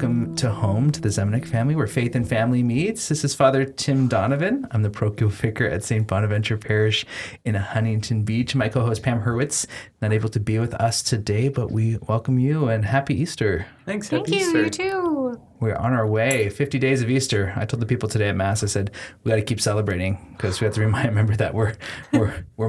welcome to home to the Zemanek family, where faith and family meets. This is Father Tim Donovan. I'm the parochial vicar at St. Bonaventure Parish in Huntington Beach. My co-host Pam Hurwitz, not able to be with us today, but we welcome you and happy Easter. Thanks. Thank Happy you. Easter. You too. We're on our way. 50 days of Easter. I told the people today at Mass, I said, we got to keep celebrating because we have to remember that we're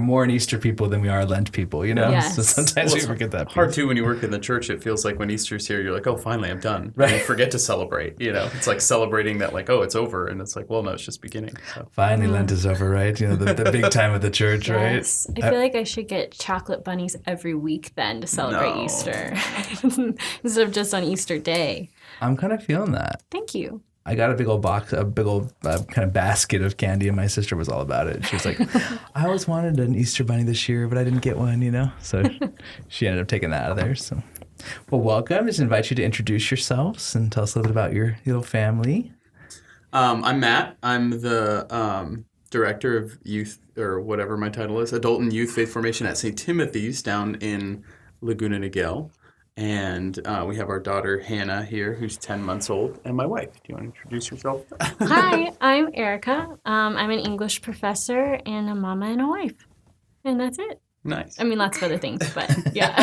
more an Easter people than we are Lent people, you know? Yes. So sometimes we forget that. Hard too when you work in the church. It feels like when Easter's here, you're like, oh, finally, I'm done. Right. And you forget to celebrate. You know, it's like celebrating that, like, oh, it's over, and it's like, well, no, it's just beginning. So. Finally, Lent is over, right? You know, the big time of the church, Yes. right? I feel like I should get chocolate bunnies every week then to celebrate No. Easter instead of just on Easter Day. I'm kind of feeling that. Thank you. I got a big old box, a big old kind of basket of candy, and my sister was all about it. She was like, I always wanted an Easter bunny this year, but I didn't get one, you know? So she ended up taking that out of there. So, well, welcome. Just invite you to introduce yourselves and tell us a little bit about your little family. I'm Matt. I'm the director of youth, or whatever my title is, adult and youth faith formation at St. Timothy's down in Laguna Niguel. And we have our daughter, Hannah, here, who's 10 months old, and my wife. Do you want to introduce yourself? Hi, I'm Erica. I'm an English professor and a mama and a wife. And that's it. Nice. I mean, lots of other things, but yeah.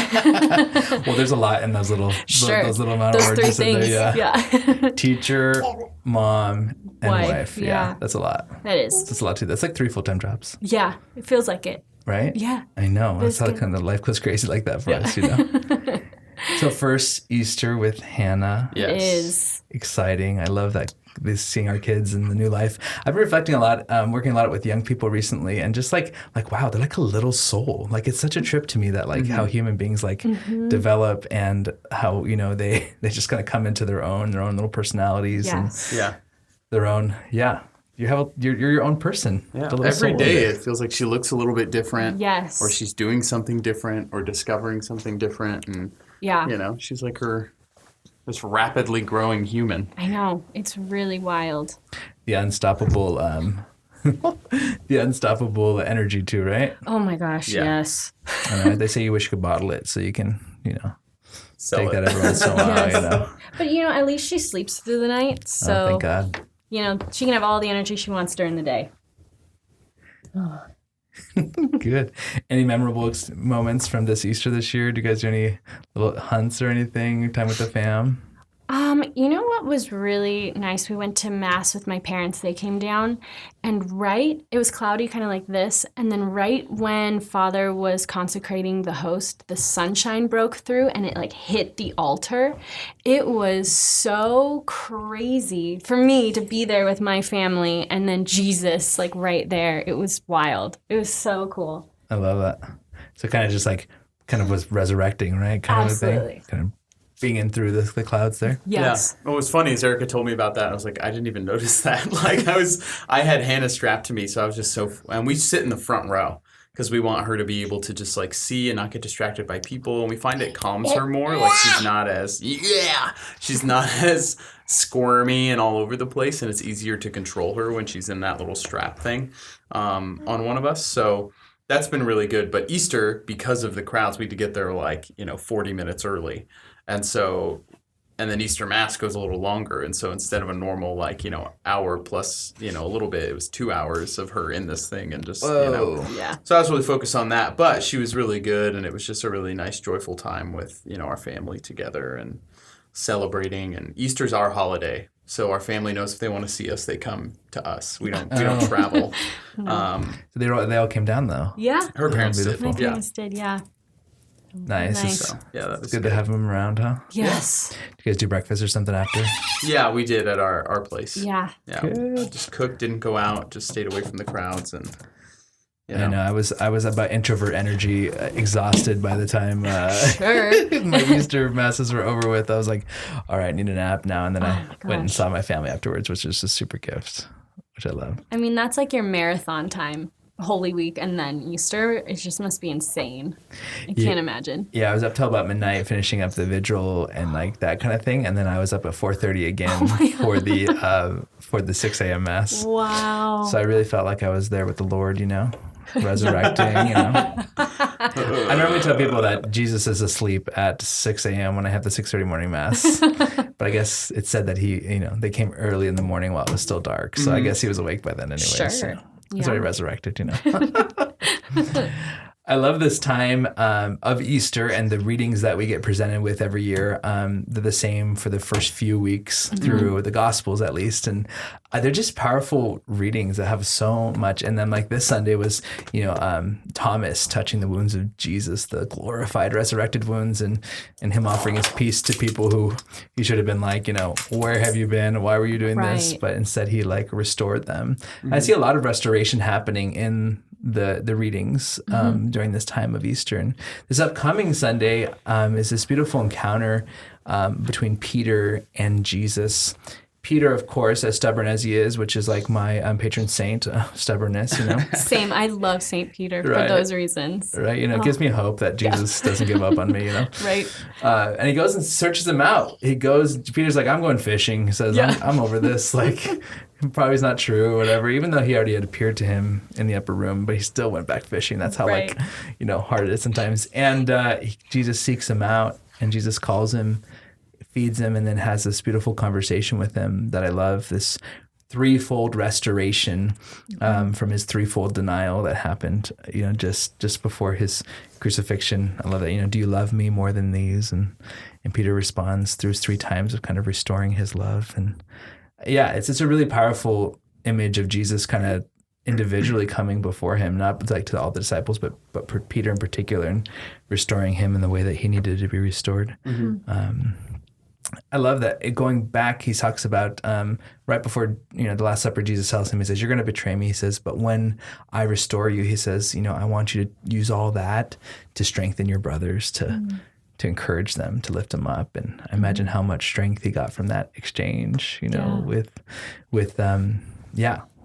Well, there's a lot in those little those little amount of Those words. three you said things. there, Yeah. Teacher, mom, and wife. yeah. That's a lot. That is. That's a lot too. That's like 3 full-time jobs, Yeah. It feels like it. right? Yeah. I know. That's It's how good. kind of life goes crazy like that for Yeah. us, you know? So first Easter with Hannah. Yes. It is. Exciting. I love that, seeing our kids in the new life. I've been reflecting a lot, working a lot with young people recently, and just like wow, they're like a little soul. Like it's such a trip to me that like how human beings like develop and how, you know, they just kind of come into their own little personalities Yes. Yeah. and their own, you're your own person. Yeah. The little Every soul day in it feels like she looks a little bit different. Yes. Or she's doing something different or discovering something different. And, Yeah. you know, she's like this rapidly growing human. I know. It's really wild. the unstoppable the unstoppable energy too, right? Oh my gosh, Yeah. yes. I know, they say you wish you could bottle it so you can, you know, Sell take it. that every once in a while, you know. But you know, at least she sleeps through the night, so Oh, thank God. you know, she can have all the energy she wants during the day. Good. Any memorable moments from this Easter this year? Do you guys do any little hunts or anything? Time with the fam? You know what was really nice? We went to Mass with my parents. They came down, and it was cloudy, kind of like this, and then right when Father was consecrating the host, the sunshine broke through, and it like hit the altar. It was so crazy for me to be there with my family, and then Jesus like right there. It was wild. It was so cool. I love that. So kind of just like, kind of was resurrecting, right? Kind of a Absolutely. thing. Kind of being in through the clouds there. Yes. Yeah. What was funny is Erica told me about that. I was like, I didn't even notice that. Like I had Hannah strapped to me, so I was just and we sit in the front row because we want her to be able to just like see and not get distracted by people. And we find it calms her more. Like she's not as squirmy and all over the place, and it's easier to control her when she's in that little strap thing on one of us. So that's been really good. But Easter, because of the crowds, we had to get there like, 40 minutes early. And then Easter Mass goes a little longer. And so instead of a normal, hour plus, a little bit, it was 2 hours of her in this thing and just, Yeah. So I was really focused on that. But she was really good. And it was just a really nice, joyful time with, our family together and celebrating. And Easter's our holiday. So our family knows if they want to see us, they come to us. We don't travel. So they all came down though. Yeah. Her parents did. beautiful. My parents did, yeah. Nice. Nice. It's So, yeah, that was it's good to have them around, huh? Yes. Do you guys do breakfast or something after? Yeah, we did at our place. Yeah. Yeah, Good. just cooked, didn't go out, just stayed away from the crowds, and I know. I was about introvert energy, exhausted by the time Sure. my Easter masses were over with. I was like, all right, I need a nap now. And then I went and gosh. saw my family afterwards, which is a super gift, which I love. I mean, that's like your marathon time, Holy Week, and then Easter. It just must be insane. I can't imagine. Yeah, I was up till about midnight finishing up the vigil and like that kind of thing. And then I was up at 4:30 again for the 6 a.m. mass. Wow. So I really felt like I was there with the Lord, resurrecting, I normally tell people that Jesus is asleep at 6 a.m. when I have the 6:30 morning mass. But I guess it said that they came early in the morning while it was still dark. So I guess he was awake by then anyway. Sure. So he's already resurrected, I love this time of Easter and the readings that we get presented with every year. They're the same for the first few weeks through the Gospels, at least. And they're just powerful readings that have so much. And then like this Sunday was, Thomas touching the wounds of Jesus, the glorified, resurrected wounds, and him offering his peace to people who he should have been like, where have you been? Why were you doing this? But instead he like restored them. I see a lot of restoration happening in the readings during this time of Easter. And this upcoming Sunday is this beautiful encounter between Peter and Jesus. Peter, of course, as stubborn as he is, which is like my patron saint, stubbornness, Same. I love St. Peter for those reasons. Right. It gives me hope that Jesus doesn't give up on me, Right. And he goes and searches him out. Peter's like, I'm going fishing. He says, I'm over this. Like, probably is not true or whatever, even though he already had appeared to him in the upper room, but he still went back fishing. That's how hard it is sometimes. And Jesus seeks him out, and Jesus calls him, feeds him, and then has this beautiful conversation with him that I love, this threefold restoration from his threefold denial that happened, just before his crucifixion. I love that, do you love me more than these? And Peter responds through 3 times of kind of restoring his love. And it's a really powerful image of Jesus kind of individually coming before him, not like to all the disciples, but for Peter in particular, and restoring him in the way that he needed to be restored. I love that. Going back, he talks about right before the Last Supper, Jesus tells him, he says, you're going to betray me. He says, but when I restore you, he says, I want you to use all that to strengthen your brothers, to encourage them, to lift them up. And I imagine how much strength he got from that exchange,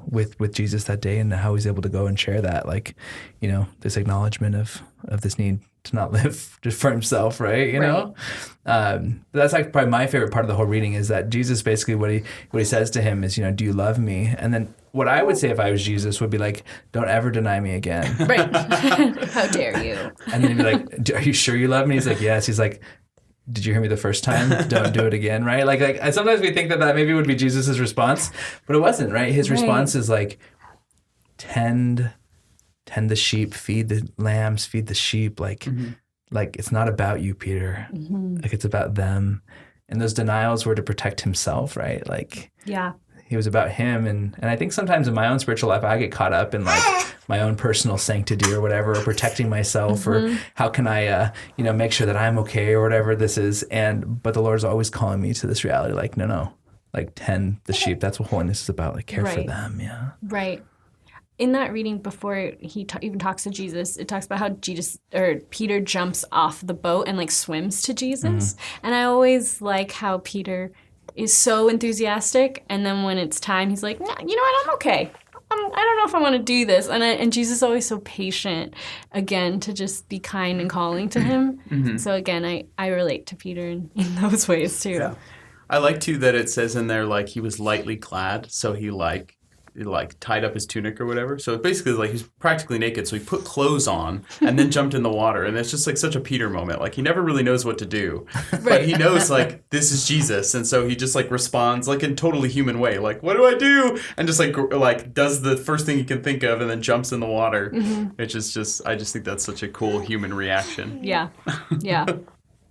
with Jesus that day, and how he's able to go and share that, like, this acknowledgement of this need to not live just for himself, right? That's like probably my favorite part of the whole reading, is that Jesus basically what he says to him is, do you love me? And then what I would say if I was Jesus would be like, don't ever deny me again. Right. How dare you? And then he'd be like, are you sure you love me? He's like, yes. He's like, did you hear me the first time? Don't do it again, right? Like sometimes we think that maybe would be Jesus's response, but it wasn't, right? His response is like, tend the sheep, feed the lambs, feed the sheep. Like it's not about you, Peter. Like it's about them. And those denials were to protect himself, right? Like, he was about him. And I think sometimes in my own spiritual life, I get caught up in like my own personal sanctity or whatever, or protecting myself, or how can I, make sure that I'm okay or whatever this is. But the Lord's always calling me to this reality, like, no, like tend the sheep. That's what holiness is about. Like care for them. Yeah. Right. In that reading, before he even talks to Jesus, it talks about how Peter jumps off the boat and like swims to Jesus. And I always like how Peter is so enthusiastic, and then when it's time, he's like, nah, you know what, I'm okay. I don't know if I want to do this. And Jesus is always so patient, again, to just be kind and calling to him. So again, I relate to Peter in those ways too. Yeah. I like too that it says in there like he was lightly clad, so he tied up his tunic or whatever. So basically like he's practically naked. So he put clothes on and then jumped in the water. And it's just like such a Peter moment. Like he never really knows what to do, but he knows like this is Jesus. And so he just like responds like in a totally human way. Like, what do I do? And just like does the first thing he can think of and then jumps in the water. Which is I just think that's such a cool human reaction. Yeah. Yeah.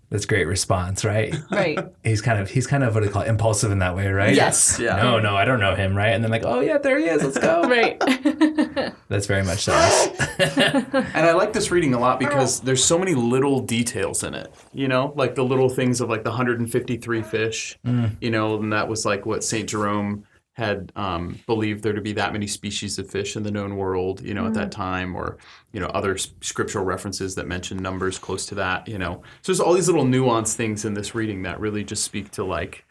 That's a great response, right? Right. He's kind of what do they call it? Impulsive in that way, right? Yes. Yeah. No, I don't know him, right? And then like, oh yeah, there he is. Let's go. Right. That's very much so us. And I like this reading a lot because there's so many little details in it, like the little things of like the 153 fish, and that was like what St. Jerome had believed there to be that many species of fish in the known world, at that time, or, other scriptural references that mention numbers close to that, So there's all these little nuanced things in this reading that really just speak to like,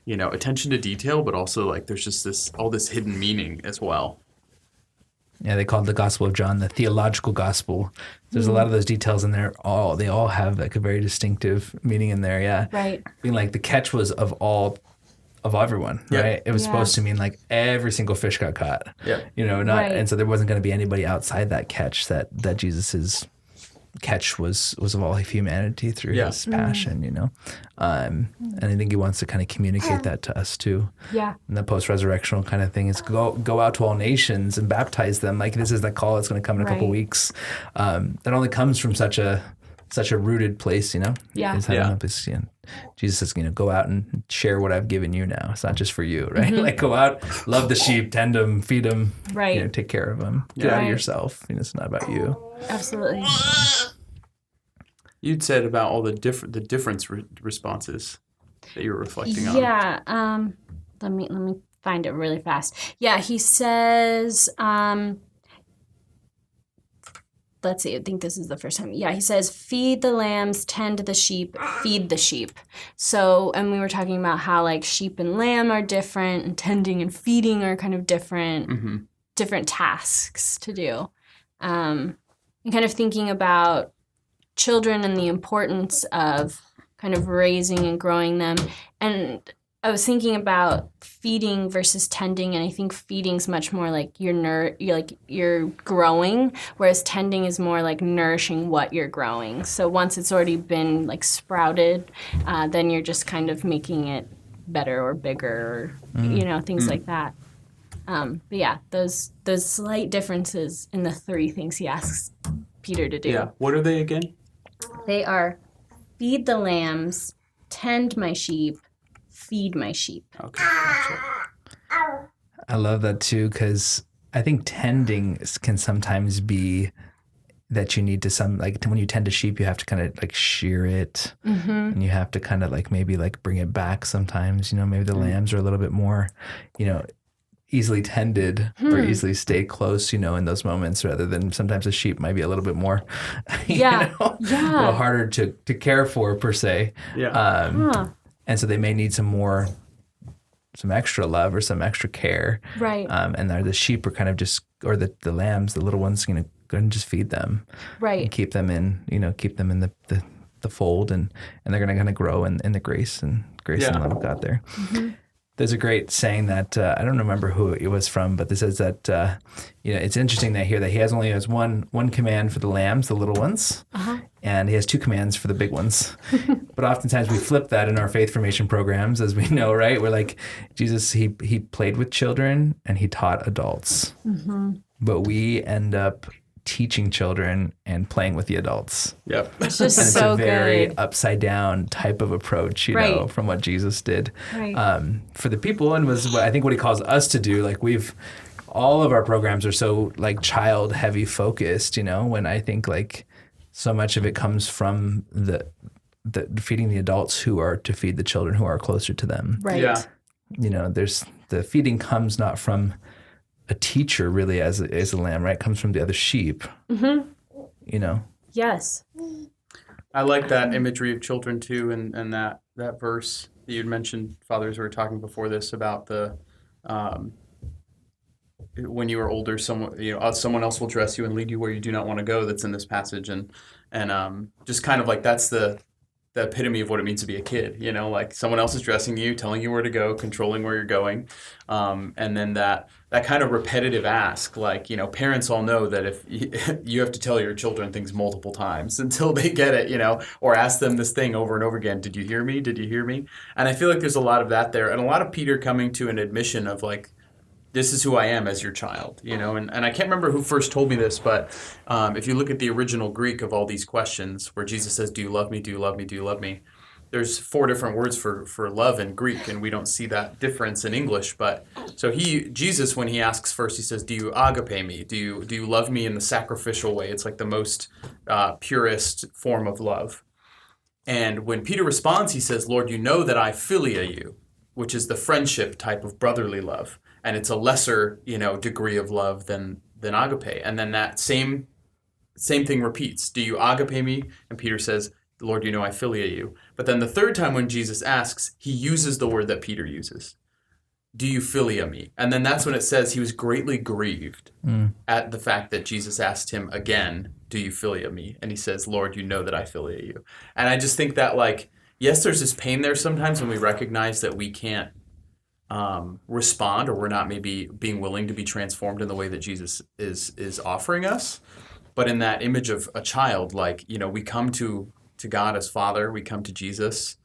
attention to detail, but also like there's just all this hidden meaning as well. Yeah, they called the Gospel of John the theological gospel. There's a lot of those details in there. They all have like a very distinctive meaning in there. Yeah. Right. Being like the catch was of all of everyone, Yep. right? It was supposed to mean like every single fish got caught. Yep. Not, Right. and so there wasn't going to be anybody outside that catch that Jesus's catch was of all of humanity through his passion, and I think he wants to kind of communicate that to us too. Yeah. And the post-resurrectional kind of thing is go out to all nations and baptize them. Like this is the call that's going to come in a couple weeks. That only comes from such a rooted place, Yeah. Is having a place, Jesus says, go out and share what I've given you now. It's not just for you, right? Like go out, love the sheep, tend them, feed them, Right. take care of them. Get out of Right. yourself. It's not about you. Absolutely. You'd said about all the difference responses that you were reflecting on. Yeah. Let me find it really fast. Yeah, he says, let's see, I think this is the first time. Yeah, he says, feed the lambs, tend the sheep, feed the sheep. So, and we were talking about how like sheep and lamb are different, and tending and feeding are kind of different, different tasks to do. And kind of thinking about children and the importance of kind of raising and growing them. And I was thinking about feeding versus tending, and I think feeding's much more like you're growing, whereas tending is more like nourishing what you're growing. So once it's already been like sprouted, then you're just kind of making it better or bigger, or things like that. But yeah, those slight differences in the three things he asks Peter to do. Yeah. What are they again? They are feed the lambs, tend my sheep, feed my sheep. Okay. Gotcha. I love that too, because I think tending can sometimes be that you need to when you tend a sheep, you have to kind of like shear it, and you have to kind of like maybe like bring it back sometimes. Maybe the lambs are a little bit more, easily tended or easily stay close, in those moments, rather than sometimes a sheep might be a little bit more, a little harder to care for per se. Yeah. And so they may need some extra love or some extra care. Right. And the sheep are kind of just, or the lambs, the little ones, go and just feed them. Right. And keep them in the fold, and they're going to kind of grow in the grace and love of God there. There's a great saying that I don't remember who it was from, but this says that it's interesting that here that he only has one command for the lambs, the little ones, and he has two commands for the big ones. But oftentimes we flip that in our faith formation programs, as we know, right? We're like, Jesus, he played with children and he taught adults, but we end up teaching children and playing with the adults. Yep. It's just And it's so a very good. upside down type of approach, Right. from what Jesus did Right. for the people, and was what I think what he calls us to do. Like all of our programs are so like child heavy focused, when I think like so much of it comes from the feeding the adults who are to feed the children who are closer to them. Right. Yeah. There's the feeding comes not from a teacher really as a lamb, right? It comes from the other sheep. Yes. I like that imagery of children too, and that verse that you'd mentioned, fathers, we were talking before this about the when you are older, someone else will dress you and lead you where you do not want to go. That's in this passage, and just kind of like that's the epitome of what it means to be a kid. Like someone else is dressing you, telling you where to go, controlling where you're going, and then that kind of repetitive ask, like parents all know that if you have to tell your children things multiple times until they get it, or ask them this thing over and over again. Did you hear me? Did you hear me? And I feel like there's a lot of that there, and a lot of Peter coming to an admission of like, this is who I am as your child, and I can't remember who first told me this, but if you look at the original Greek of all these questions where Jesus says, do you love me? Do you love me? Do you love me? There's 4 different words for love in Greek, and we don't see that difference in English. But so Jesus, when he asks first, he says, do you agape me? Do you love me in the sacrificial way? It's like the most purest form of love. And when Peter responds, he says, Lord, you know that I philia you, which is the friendship type of brotherly love. And it's a lesser, degree of love than agape. And then that same thing repeats. Do you agape me? And Peter says, Lord, you know I philia you. But then the third time when Jesus asks, he uses the word that Peter uses. Do you philia me? And then that's when it says he was greatly grieved at the fact that Jesus asked him again, do you philia me? And he says, Lord, you know that I philia you. And I just think that, like, yes, there's this pain there sometimes when we recognize that we can't respond, or we're not maybe being willing to be transformed in the way that Jesus is offering us. But in that image of a child, like, we come to God as Father, we come to Jesus,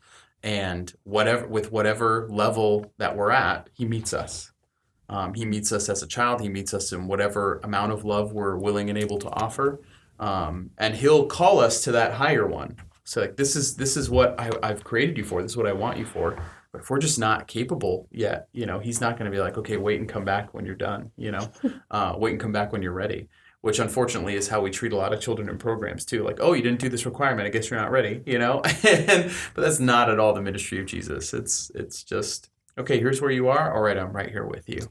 and whatever level that we're at, he meets us. He meets us as a child. He meets us in whatever amount of love we're willing and able to offer, and he'll call us to that higher one. So like, this is what I've created you for. This is what I want you for. But if we're just not capable yet, he's not going to be like, okay, wait and come back when you're done. Wait and come back when you're ready. Which unfortunately is how we treat a lot of children in programs too. Like, oh, you didn't do this requirement, I guess you're not ready. But that's not at all the ministry of Jesus. It's just, okay, here's where you are. All right, I'm right here with you.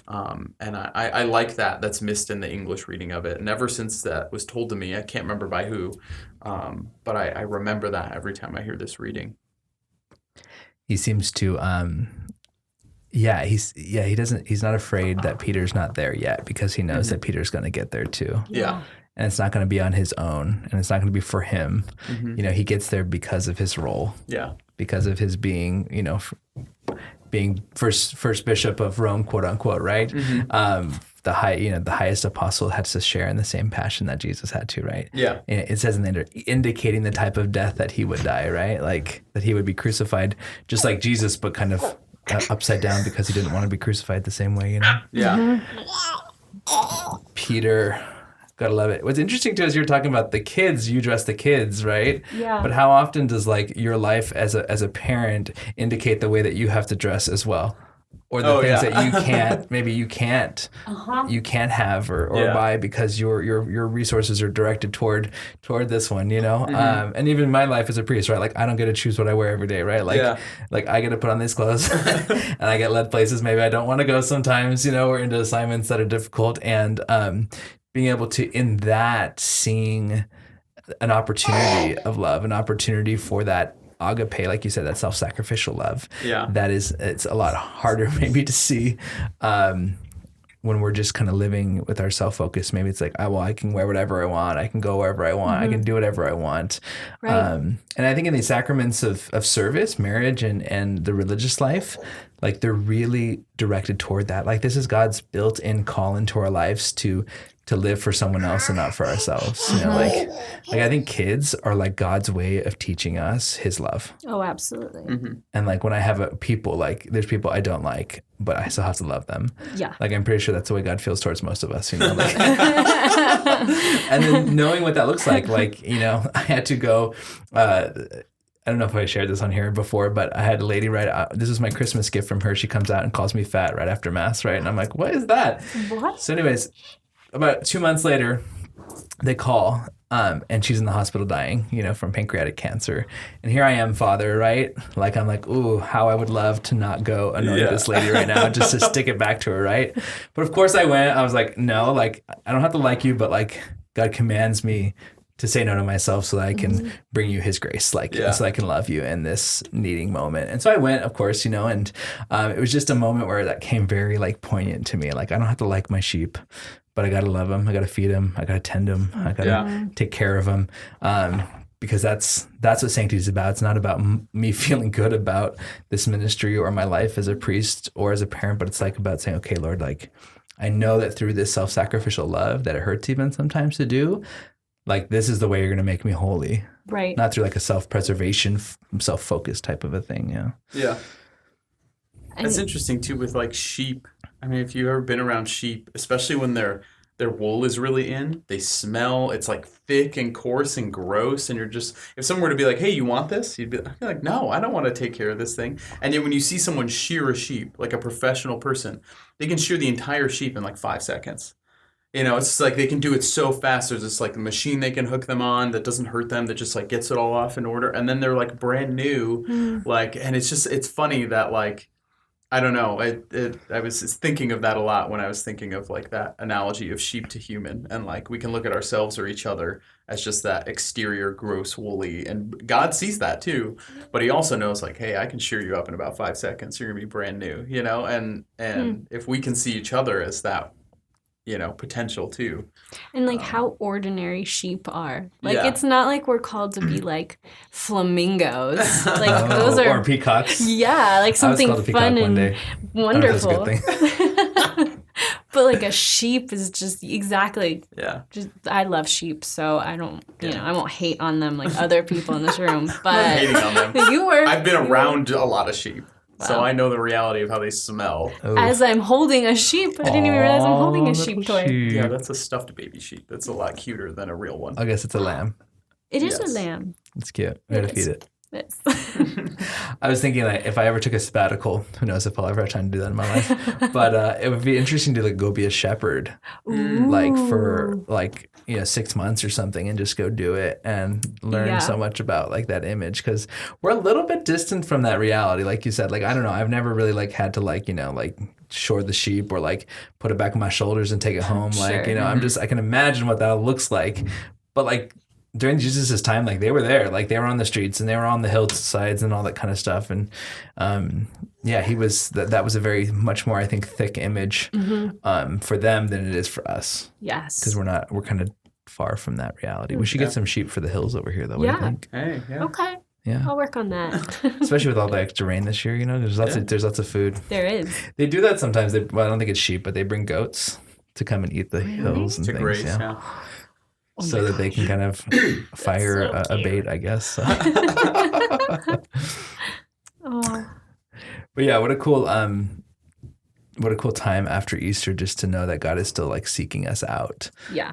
And I like that. That's missed in the English reading of it. And ever since that was told to me, I can't remember by who, but I remember that every time I hear this reading. He seems to, he's not afraid that Peter's not there yet, because he knows that Peter's going to get there too. Yeah. And it's not going to be on his own, and it's not going to be for him. He gets there because of his role. Yeah. Because of his being, being first bishop of Rome, quote unquote, right? The highest apostle has to share in the same passion that Jesus had to, right? Yeah. And it says indicating the type of death that he would die, right? Like that he would be crucified just like Jesus, but kind of upside down, because he didn't want to be crucified the same way, Yeah. Peter, gotta love it. What's interesting too is you're talking about the kids, you dress the kids, right? Yeah. But how often does like your life as a parent indicate the way that you have to dress as well? Or the things that you can't have or buy, because your resources are directed toward this one, and even my life as a priest, right? Like I don't get to choose what I wear every day, right? Like I get to put on these clothes and I get led places maybe I don't want to go sometimes, or into assignments that are difficult, and being able to, in that, seeing an opportunity of love, an opportunity for that agape, like you said, that self-sacrificial love. Yeah. It's a lot harder maybe to see when we're just kind of living with our self-focus. Maybe it's like, I can wear whatever I want. I can go wherever I want. I can do whatever I want. Right. And I think in these sacraments of service, marriage and the religious life, like they're really directed toward that. Like this is God's built-in call into our lives to live for someone else and not for ourselves. Like I think kids are like God's way of teaching us his love. Oh, absolutely. And like when I have people, like there's people I don't like, but I still have to love them. Yeah. Like I'm pretty sure that's the way God feels towards most of us, like, and then knowing what that looks like, I had to go, I don't know if I shared this on here before, but I had a lady this is my Christmas gift from her. She comes out and calls me fat right after Mass, right? And I'm like, what is that? What? So anyways, about 2 months later, they call, and she's in the hospital dying, from pancreatic cancer. And here I am, Father, right? Like, I'm like, ooh, how I would love to not go anoint this lady right now, just to stick it back to her, right? But of course I went. I was like, no, like, I don't have to like you, but like, God commands me to say no to myself so that I can bring you his grace, so I can love you in this needing moment. And so I went, of course, and it was just a moment where that came very like poignant to me. Like, I don't have to like my sheep, but I got to love them. I got to feed them. I got to tend them. I got to take care of them. Because that's what sanctity is about. It's not about me feeling good about this ministry or my life as a priest or as a parent, but it's like about saying, okay, Lord, like, I know that through this self-sacrificial love that it hurts even sometimes to do, like, this is the way you're going to make me holy. Right. Not through like a self-preservation, self-focused type of a thing. Yeah. Yeah. That's interesting too with like sheep. I mean, if you've ever been around sheep, especially when their wool is really in, they smell, it's like thick and coarse and gross. And you're just, if someone were to be like, hey, you want this? You'd be like, no, I don't want to take care of this thing. And yet when you see someone shear a sheep, like a professional person, they can shear the entire sheep in like 5 seconds. It's just like they can do it so fast. There's this like machine they can hook them on that doesn't hurt them, that just like gets it all off in order. And then they're like brand new. Like, and it's funny that like, I don't know. I was just thinking of that a lot when I was thinking of like that analogy of sheep to human. And like we can look at ourselves or each other as just that exterior, gross, woolly. And God sees that too. But he also knows like, hey, I can shear you up in about 5 seconds. You're going to be brand new, And if we can see each other as that potential too. And like how ordinary sheep are. Like Yeah. it's not like we're called to be like flamingos. Like those are or peacocks. yeah, like something I was called a peacock fun one and day. wonderful. I don't know if that's a good thing. But like a sheep is just exactly. Yeah. Just I love sheep, so I don't. I won't hate on them like other people in this room. But Hating on them. you were. I've been around a lot of sheep, so Wow. I know the reality of how they smell. Oh. As I'm holding a sheep, I didn't even realize I'm holding a Little sheep toy. sheep. Yeah, that's a stuffed baby sheep. That's a lot cuter than a real one. I guess it's a lamb. It is Yes. a lamb. It's cute. We gotta It feed is. it. It's I was thinking like if I ever took a sabbatical, who knows if I'll ever have time to do that in my life. But it would be interesting to like go be a shepherd, like for like 6 months or something, and just go do it and learn Yeah. so much about like that image, because we're a little bit distant from that reality. Like you said, like I don't know, I've never really like had to like like shore the sheep or like put it back on my shoulders and take it home. Like Sure. I can imagine what that looks like, but like. During Jesus' time, like they were there, like they were on the streets and they were on the hillsides and all that kind of stuff. And he was that was a very much more, I think, thick image for them than it is for us, yes. because we're kind of far from that reality. We should get some sheep for the hills over here, though. What do you Yeah. think? Hey, yeah. Okay. Yeah, I'll work on that. especially with all the extra rain this year. There's lots of food. There is. They do that sometimes. I don't think it's sheep, but they bring goats to come and eat the hills and To things. graze, Yeah. yeah. So that they can kind of fire so a cute. bait, I guess. So. Oh. But yeah, what a cool time after Easter, just to know that God is still like seeking us out. Yeah.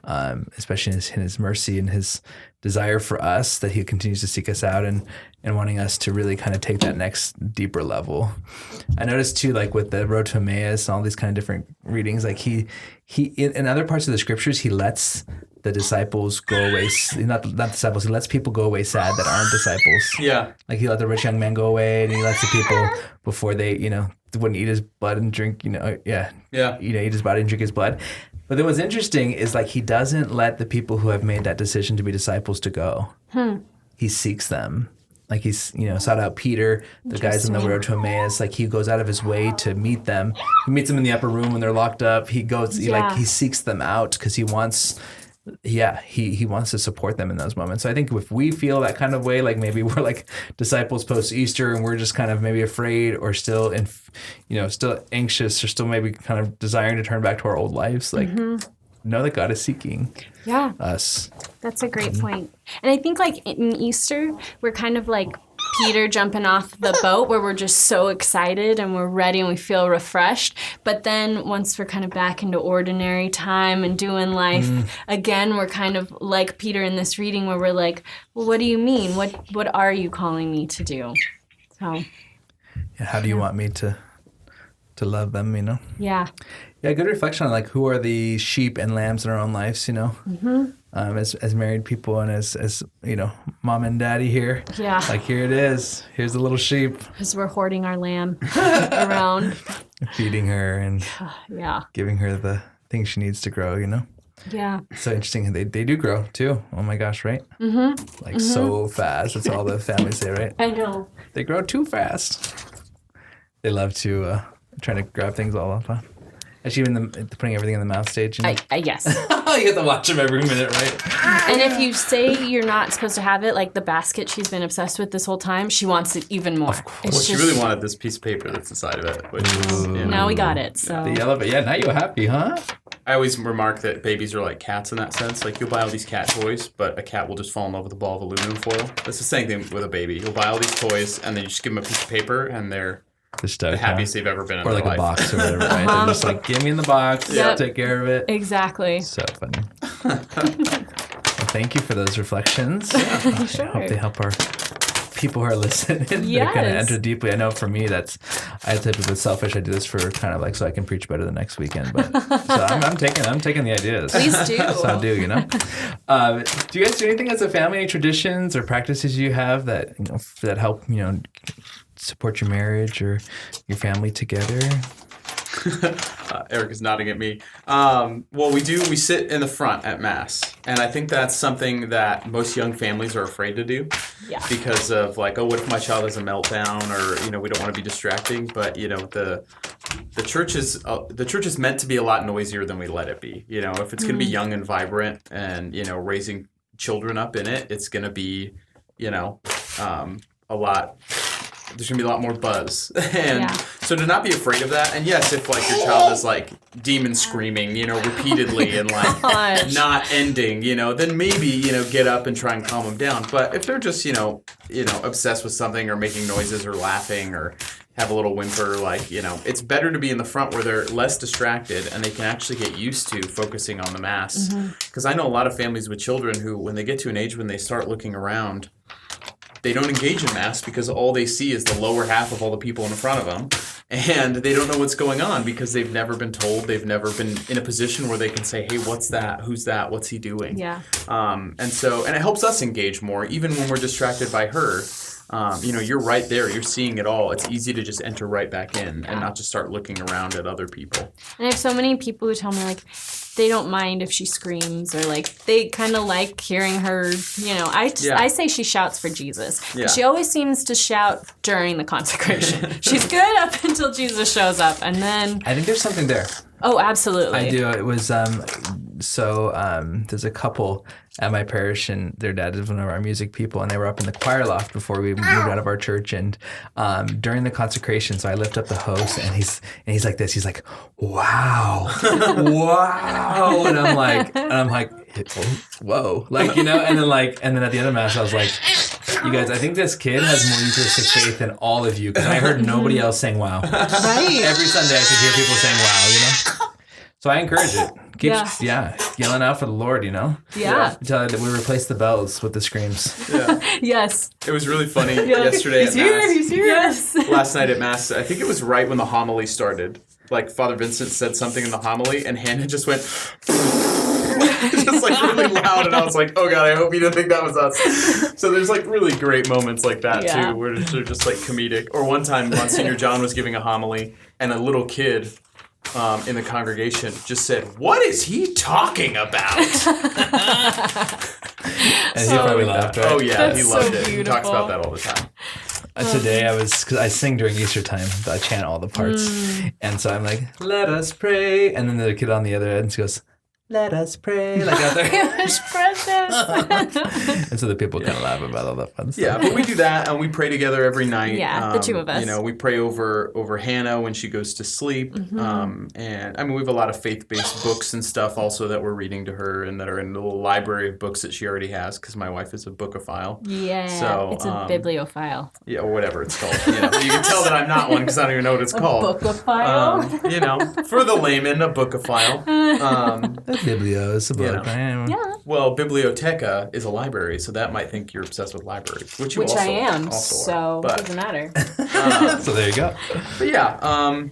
Especially in his mercy and his desire for us, that he continues to seek us out and wanting us to really kind of take that next deeper level. I noticed too, like with the road to Emmaus and all these kind of different readings, like he in other parts of the scriptures, he lets the disciples go away, not disciples, he lets people go away sad that aren't disciples. Yeah. Like he let the rich young man go away, and he lets the people before they, wouldn't eat his blood and drink, Yeah. eat his body and drink his blood. But then what's interesting is like he doesn't let the people who have made that decision to be disciples to go. He seeks them. Like he's, sought out Peter, the guys on the road to Emmaus. Like he goes out of his way to meet them. He meets them in the upper room when they're locked up. He goes, he seeks them out because he wants. He wants to support them in those moments. So I think if we feel that kind of way, like maybe we're like disciples post Easter and we're just kind of maybe afraid or still still anxious or still maybe kind of desiring to turn back to our old lives, like know that God is seeking us. That's a great point. And I think like in Easter, we're kind of like Peter jumping off the boat where we're just so excited and we're ready and we feel refreshed. But then once we're kind of back into ordinary time and doing life again, we're kind of like Peter in this reading where we're like, well, what do you mean? What are you calling me to do? So How do you want me to love them, yeah. Yeah, good reflection on like who are the sheep and lambs in our own lives, as married people and as mom and daddy here. Yeah. Like here it is. Here's the little sheep. Because we're hoarding our lamb around. Feeding her and Yeah. giving her the things she needs to grow, Yeah. So interesting. They do grow too. Oh my gosh, right? Like so fast. That's all the families say, right? I know. They grow too fast. They love to try to grab things all up, huh? Actually, even putting everything in the mouth stage. Yes. You have to watch them every minute, right? And if you say you're not supposed to have it, like the basket she's been obsessed with this whole time, she wants it even more. Well, she really wanted this piece of paper that's inside of it. Which is, Now we got it. So The yellow, but yeah, now you're happy, huh? I always remark that babies are like cats in that sense. Like you'll buy all these cat toys, but a cat will just fall in love with a ball of aluminum foil. That's the same thing with a baby. You'll buy all these toys, and then you just give them a piece of paper, and they're the happiest they've ever been in or their like life. a box or whatever, right? They're just like, give me in the box, Yep. take care of it. exactly. So funny. Well, thank you for those reflections. I Sure. hope they help our people who are listening. They're Yes. kind of enter deeply. I know for me, I typically selfish. I do this for kind of like so I can preach better the next weekend. But so I'm taking the ideas. Please do. So I do, Do you guys do anything as a family? Any traditions or practices you have that that help support your marriage or your family together? Eric is nodding at me. Well, we sit in the front at Mass. And I think that's something that most young families are afraid to do. Yeah. Because of like, oh, what if my child has a meltdown or, we don't want to be distracting. But, the church is meant to be a lot noisier than we let it be. You know, if it's going to be young and vibrant and, you know, raising children up in it, it's going to be, you know, there's going to be a lot more buzz. And so to not be afraid of that. And yes, if like your child is like demon screaming, you know, repeatedly and like not ending, you know, then maybe, you know, get up and try and calm them down. But if they're just, you know, obsessed with something or making noises or laughing or have a little whimper, like, you know, it's better to be in the front where they're less distracted and they can actually get used to focusing on the Mass. Because I know a lot of families with children who, when they get to an age when they start looking around, they don't engage in Mass because all they see is the lower half of all the people in front of them. And they don't know what's going on because they've never been told. They've never been in a position where they can say, hey, what's that? Who's that? What's he doing? Yeah. And it helps us engage more, even when we're distracted by her. You know, you're right there. You're seeing it all. It's easy to just enter right back in and not just start looking around at other people. And I have so many people who tell me, like, they don't mind if she screams or, like, they kind of like hearing her, you know. I say she shouts for Jesus. Yeah. She always seems to shout during the consecration. She's good up until Jesus shows up, and then... I think there's something there. Oh, absolutely. I do. It was... there's a couple at my parish, and their dad is one of our music people, and they were up in the choir loft before we moved out of our church. And during the consecration, so I lift up the host, and he's like this. He's like, "Wow, wow," and I'm like, "Whoa," like, you know. And then at the end of Mass, I was like, "You guys, I think this kid has more Eucharistic faith than all of you," because I heard nobody else saying "wow." Right. Every Sunday, I could hear people saying "wow," you know. So I encourage it. Keep yelling out for the Lord, you know? Yeah. Tell her that we replace the bells with the screams. Yeah. Yes. It was really funny yesterday at Mass. He's here. Yes. Last night at Mass, I think it was right when the homily started. Like, Father Vincent said something in the homily, and Hannah just went... just like really loud, and I was like, oh God, I hope you didn't think that was us. So there's like really great moments like that too, where they're just like comedic. Or one time, Monsignor John was giving a homily, and a little kid in the congregation just said, "What is he talking about?" And he probably laughed, right? Oh yeah, That's he loved so it. He talks about that all the time. Today because I sing during Easter time, I chant all the parts, and so I'm like, "Let us pray," and then the kid on the other end goes, "Let us pray," like out there. It was precious. And so the people kind of laugh about all that fun stuff. Yeah, but we do that, and we pray together every night. Yeah, the two of us. You know, we pray over Hannah when she goes to sleep. And I mean, we have a lot of faith-based books and stuff also that we're reading to her and that are in the little library of books that she already has, because my wife is a bookophile. Yeah, so, it's a bibliophile. Yeah, or whatever it's called. You know, you can tell that I'm not one because I don't even know what it's called. Bookophile? You know, for the layman, a bookophile. Biblio is a book. Yeah. Well, biblioteca is a library, so that might think you're obsessed with libraries, which I also am. are. So it doesn't matter. So there you go. But yeah,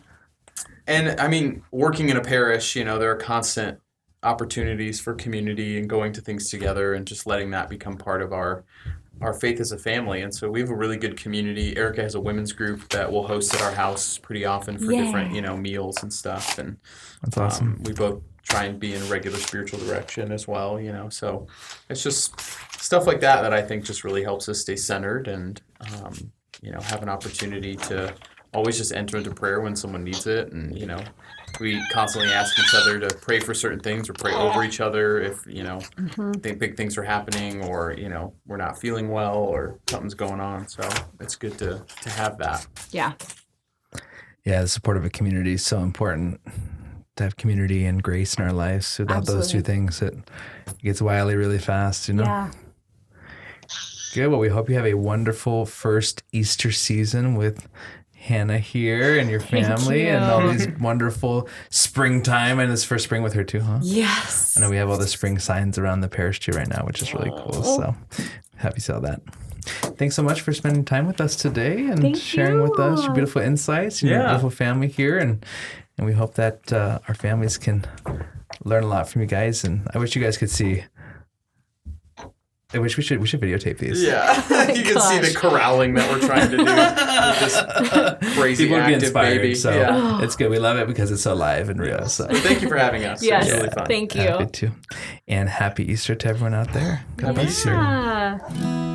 and I mean, working in a parish, you know, there are constant opportunities for community and going to things together and just letting that become part of our faith as a family. And so we have a really good community. Erica has a women's group that we'll host at our house pretty often for different, you know, meals and stuff. And that's awesome. We both try and be in regular spiritual direction as well, you know. So it's just stuff like that I think just really helps us stay centered and, you know, have an opportunity to always just enter into prayer when someone needs it. And, you know, we constantly ask each other to pray for certain things or pray over each other if, you know, think big things are happening or, you know, we're not feeling well or something's going on. So it's good to have that. Yeah. Yeah, the support of a community is so important. To have community and grace in our lives. Without those two things, it gets wily really fast, you know? Yeah. Good. Well, we hope you have a wonderful first Easter season with Hannah here and your family and all these wonderful springtime. And it's first spring with her too, huh? Yes. I know we have all the spring signs around the parish too right now, which is really cool. So happy you saw that. Thanks so much for spending time with us today and sharing with us your beautiful insights and your beautiful family here. And we hope that our families can learn a lot from you guys. And I wish you guys could see. I wish we should videotape these. Yeah, you can see the corralling that we're trying to do with this crazy people active be inspired, baby. So it's good. We love it because it's so live and real. So thank you for having us. Yes, it's really fun. thank you. Happy to. And happy Easter to everyone out there. God bless you. Yeah.